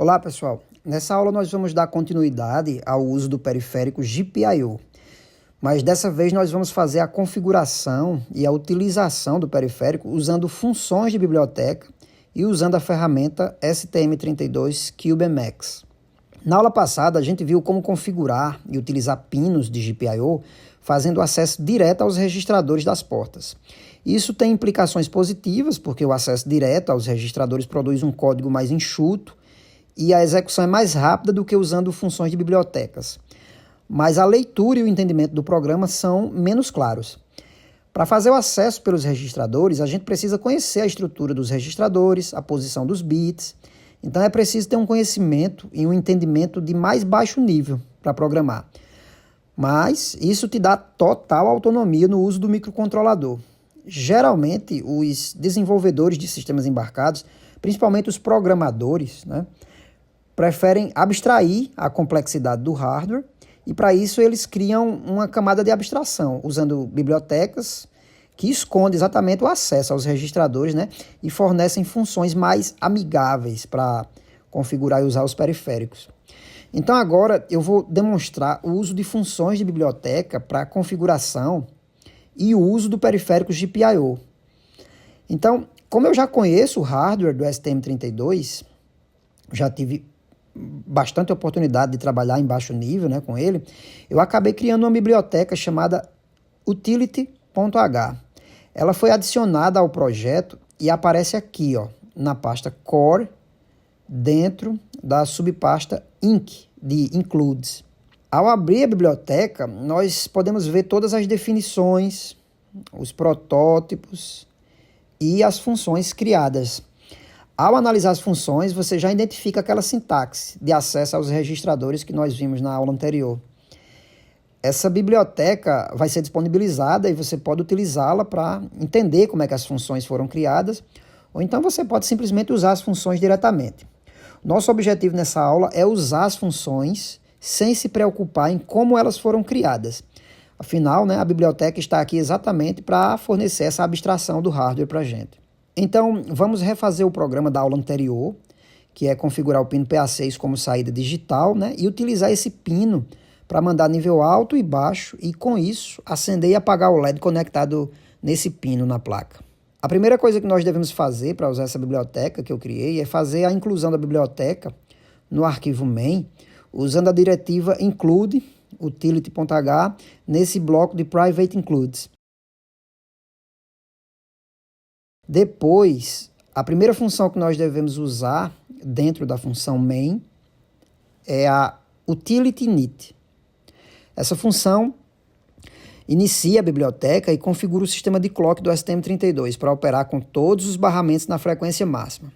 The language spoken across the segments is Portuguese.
Olá pessoal, nessa aula nós vamos dar continuidade ao uso do periférico GPIO, mas dessa vez nós vamos fazer a configuração e a utilização do periférico usando funções de biblioteca e usando a ferramenta STM32 CubeMX. Na aula passada a gente viu como configurar e utilizar pinos de GPIO fazendo acesso direto aos registradores das portas. Isso tem implicações positivas, porque o acesso direto aos registradores produz um código mais enxuto e a execução é mais rápida do que usando funções de bibliotecas. Mas a leitura e o entendimento do programa são menos claros. Para fazer o acesso pelos registradores, a gente precisa conhecer a estrutura dos registradores, a posição dos bits. Então é preciso ter um conhecimento e um entendimento de mais baixo nível para programar. Mas isso te dá total autonomia no uso do microcontrolador. Geralmente, os desenvolvedores de sistemas embarcados, principalmente os programadores, preferem abstrair a complexidade do hardware e, para isso, eles criam uma camada de abstração, usando bibliotecas que escondem exatamente o acesso aos registradores, e fornecem funções mais amigáveis para configurar e usar os periféricos. Então, agora eu vou demonstrar o uso de funções de biblioteca para configuração e o uso do periférico GPIO. Então, como eu já conheço o hardware do STM32, já tive bastante oportunidade de trabalhar em baixo nível com ele, eu acabei criando uma biblioteca chamada utility.h. Ela foi adicionada ao projeto e aparece aqui, na pasta core, dentro da subpasta inc, de includes. Ao abrir a biblioteca, nós podemos ver todas as definições, os protótipos e as funções criadas. Ao analisar as funções, você já identifica aquela sintaxe de acesso aos registradores que nós vimos na aula anterior. Essa biblioteca vai ser disponibilizada e você pode utilizá-la para entender como é que as funções foram criadas, ou então você pode simplesmente usar as funções diretamente. Nosso objetivo nessa aula é usar as funções sem se preocupar em como elas foram criadas. Afinal, a biblioteca está aqui exatamente para fornecer essa abstração do hardware para a gente. Então, vamos refazer o programa da aula anterior, que é configurar o pino PA6 como saída digital, e utilizar esse pino para mandar nível alto e baixo e, com isso, acender e apagar o LED conectado nesse pino na placa. A primeira coisa que nós devemos fazer para usar essa biblioteca que eu criei é fazer a inclusão da biblioteca no arquivo main, usando a diretiva include utility.h nesse bloco de private includes. Depois, a primeira função que nós devemos usar dentro da função main é a utility init. Essa função inicia a biblioteca e configura o sistema de clock do STM32 para operar com todos os barramentos na frequência máxima.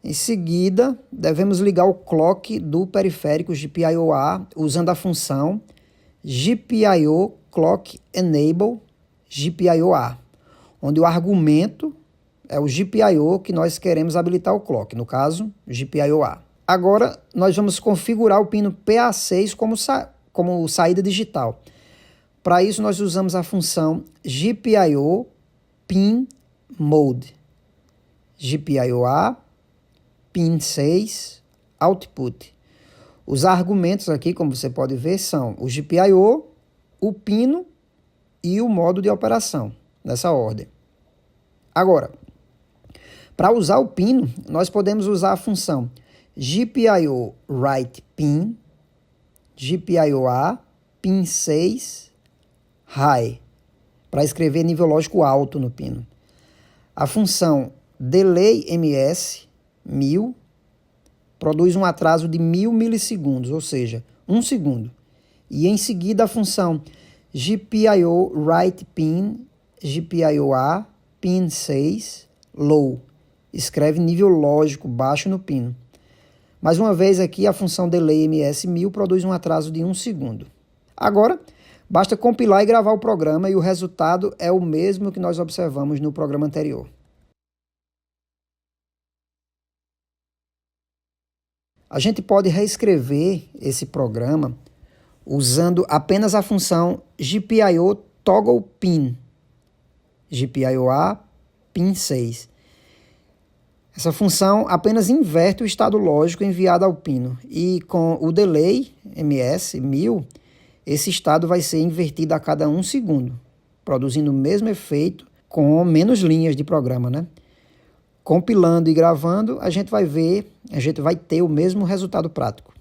Em seguida, devemos ligar o clock do periférico GPIO-A usando a função GPIO clock enable GPIO-A, onde o argumento é o GPIO que nós queremos habilitar o clock, no caso, GPIO-A. Agora, nós vamos configurar o pino PA6 como saída digital. Para isso, nós usamos a função GPIO pin mode. GPIO-A pin 6 output. Os argumentos aqui, como você pode ver, são o GPIO, o pino e o modo de operação, nessa ordem. Agora, para usar o pino, nós podemos usar a função GPIO write pin, GPIO-A pin 6 high, para escrever nível lógico alto no pino. A função delay ms 1000 produz um atraso de 1000 milissegundos, ou seja, 1 segundo. E em seguida a função GPIO write pin GPIO-A pin 6 low, escreve nível lógico baixo no pino. Mais uma vez aqui a função delay ms1000 produz um atraso de 1 segundo. Agora, basta compilar e gravar o programa e o resultado é o mesmo que nós observamos no programa anterior. A gente pode reescrever esse programa usando apenas a função GPIO toggle pin, GPIO-A pin 6. Essa função apenas inverte o estado lógico enviado ao pino e com o delay ms 1000, esse estado vai ser invertido a cada 1 segundo, produzindo o mesmo efeito com menos linhas de programa, né? Compilando e gravando, a gente vai ter o mesmo resultado prático.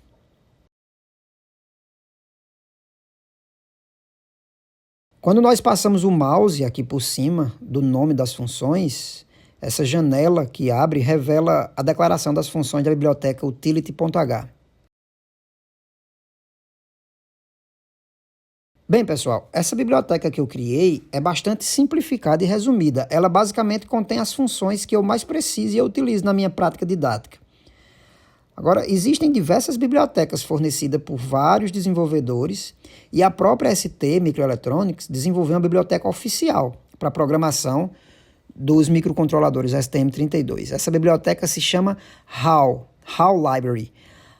Quando nós passamos o mouse aqui por cima do nome das funções, essa janela que abre revela a declaração das funções da biblioteca utility.h. Bem, pessoal, essa biblioteca que eu criei é bastante simplificada e resumida. Ela basicamente contém as funções que eu mais preciso e eu utilizo na minha prática didática. Agora, existem diversas bibliotecas fornecidas por vários desenvolvedores e a própria ST Microelectronics desenvolveu uma biblioteca oficial para programação dos microcontroladores STM32. Essa biblioteca se chama HAL Library.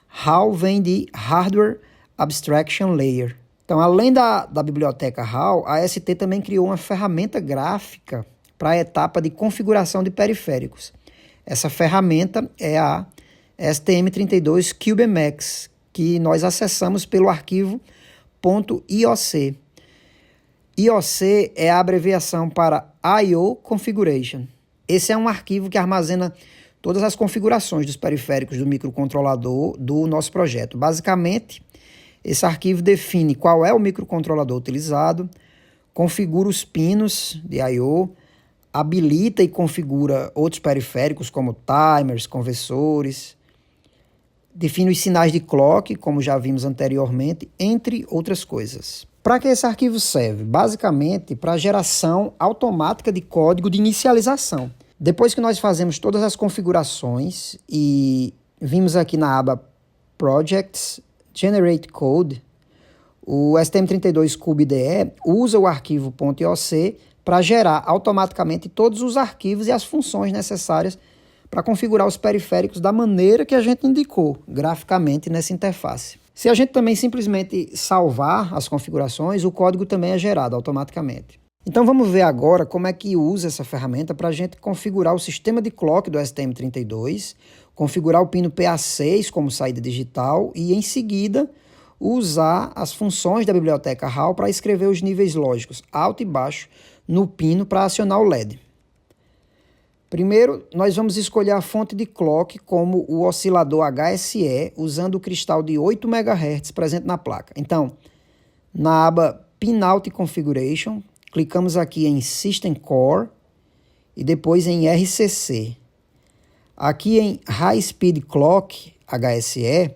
HAL vem de Hardware Abstraction Layer. Então, além da biblioteca HAL, a ST também criou uma ferramenta gráfica para a etapa de configuração de periféricos. Essa ferramenta é a STM32 CubeMX, que nós acessamos pelo arquivo .ioc. IOC é a abreviação para I/O Configuration. Esse é um arquivo que armazena todas as configurações dos periféricos do microcontrolador do nosso projeto. Basicamente, esse arquivo define qual é o microcontrolador utilizado, configura os pinos de I/O, habilita e configura outros periféricos como timers, conversores, define os sinais de clock, como já vimos anteriormente, entre outras coisas. Para que esse arquivo serve? Basicamente, para a geração automática de código de inicialização. Depois que nós fazemos todas as configurações e vimos aqui na aba Projects, Generate Code, o STM32CubeDE usa o arquivo .ioc para gerar automaticamente todos os arquivos e as funções necessárias para configurar os periféricos da maneira que a gente indicou graficamente nessa interface. Se a gente também simplesmente salvar as configurações, o código também é gerado automaticamente. Então vamos ver agora como é que usa essa ferramenta para a gente configurar o sistema de clock do STM32, configurar o pino PA6 como saída digital e, em seguida, usar as funções da biblioteca HAL para escrever os níveis lógicos alto e baixo no pino para acionar o LED. Primeiro, nós vamos escolher a fonte de clock como o oscilador HSE, usando o cristal de 8 MHz presente na placa. Então, na aba Pinout Configuration, clicamos aqui em System Core e depois em RCC. Aqui em High Speed Clock HSE,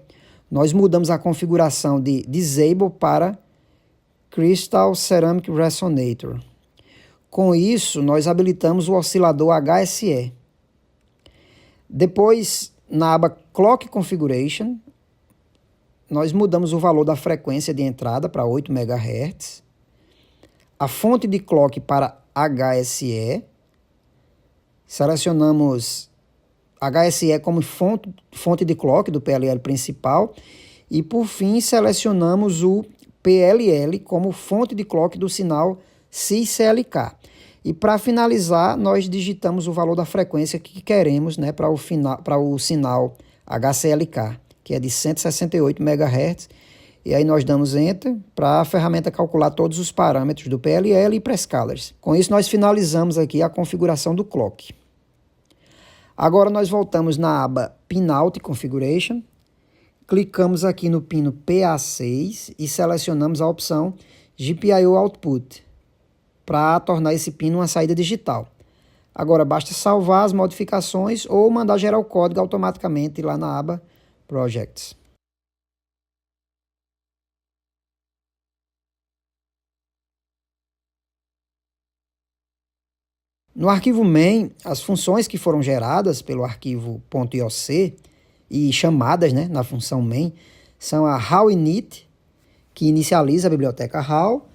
nós mudamos a configuração de Disable para Crystal Ceramic Resonator. Com isso, nós habilitamos o oscilador HSE. Depois, na aba Clock Configuration, nós mudamos o valor da frequência de entrada para 8 MHz, a fonte de clock para HSE, selecionamos HSE como fonte de clock do PLL principal e, por fim, selecionamos o PLL como fonte de clock do sinal CICLK. E para finalizar, nós digitamos o valor da frequência que queremos, né, para o sinal HCLK, que é de 168 MHz. E aí nós damos Enter para a ferramenta calcular todos os parâmetros do PLL e prescalars. Com isso nós finalizamos aqui a configuração do clock. Agora nós voltamos na aba Pinout Configuration, clicamos aqui no pino PA6 e selecionamos a opção GPIO Output, para tornar esse pino uma saída digital. Agora basta salvar as modificações ou mandar gerar o código automaticamente lá na aba Projects. No arquivo main, as funções que foram geradas pelo arquivo .ioc e chamadas, né, na função main são a HAL-init, que inicializa a biblioteca HAL,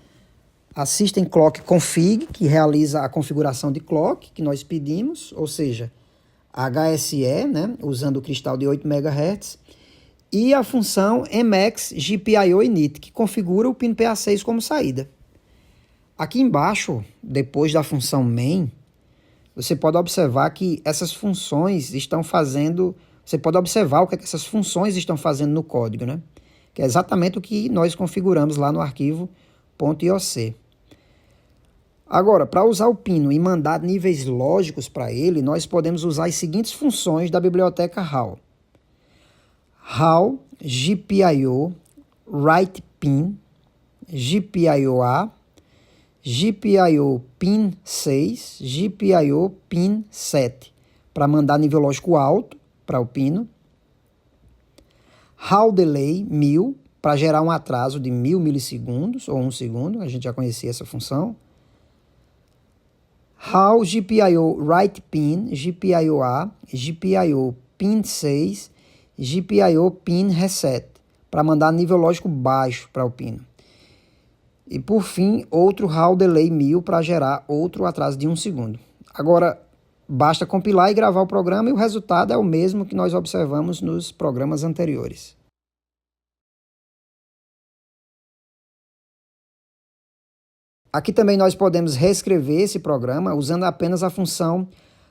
a System Clock Config, que realiza a configuração de clock que nós pedimos, ou seja, HSE, né, usando o cristal de 8 MHz, e a função MX GPIO init, que configura o pino PA6 como saída. Aqui embaixo, depois da função main, você pode observar que essas funções estão fazendo... Você pode observar o que essas funções estão fazendo no código, né? Que é exatamente o que nós configuramos lá no arquivo .ioc. Agora, para usar o pino e mandar níveis lógicos para ele, nós podemos usar as seguintes funções da biblioteca HAL. HAL GPIO write pin, GPIO-A, GPIO pin 6, GPIO pin 7, para mandar nível lógico alto para o pino. HAL delay 1000, para gerar um atraso de 1000 milissegundos, ou 1 segundo, a gente já conhecia essa função. HAL GPIO write pin, GPIO-A, GPIO pin 6, GPIO pin reset, para mandar nível lógico baixo para o pino. E por fim, outro HAL delay 1000 para gerar outro atraso de 1 segundo. Agora, basta compilar e gravar o programa e o resultado é o mesmo que nós observamos nos programas anteriores. Aqui também nós podemos reescrever esse programa usando apenas a função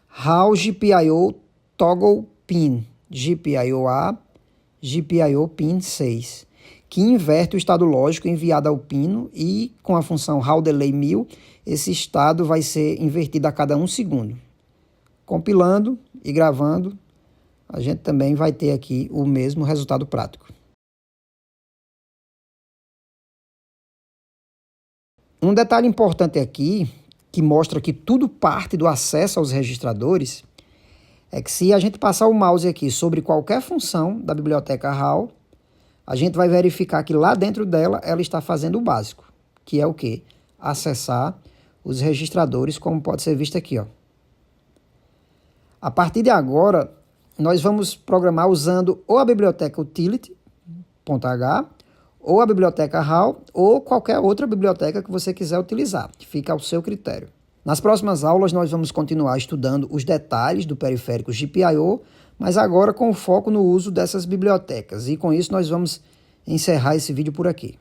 HAL GPIO toggle pin, GPIO-A, GPIO pin 6, que inverte o estado lógico enviado ao pino e com a função HAL delay 1000, esse estado vai ser invertido a cada 1 segundo. Compilando e gravando, a gente também vai ter aqui o mesmo resultado prático. Um detalhe importante aqui, que mostra que tudo parte do acesso aos registradores, é que se a gente passar o mouse aqui sobre qualquer função da biblioteca HAL, a gente vai verificar que lá dentro dela ela está fazendo o básico, que é o quê? Acessar os registradores, como pode ser visto aqui, ó. A partir de agora, nós vamos programar usando ou a biblioteca utility.h, ou a biblioteca HAL, ou qualquer outra biblioteca que você quiser utilizar. Fica ao seu critério. Nas próximas aulas, nós vamos continuar estudando os detalhes do periférico GPIO, mas agora com foco no uso dessas bibliotecas. E com isso, nós vamos encerrar esse vídeo por aqui.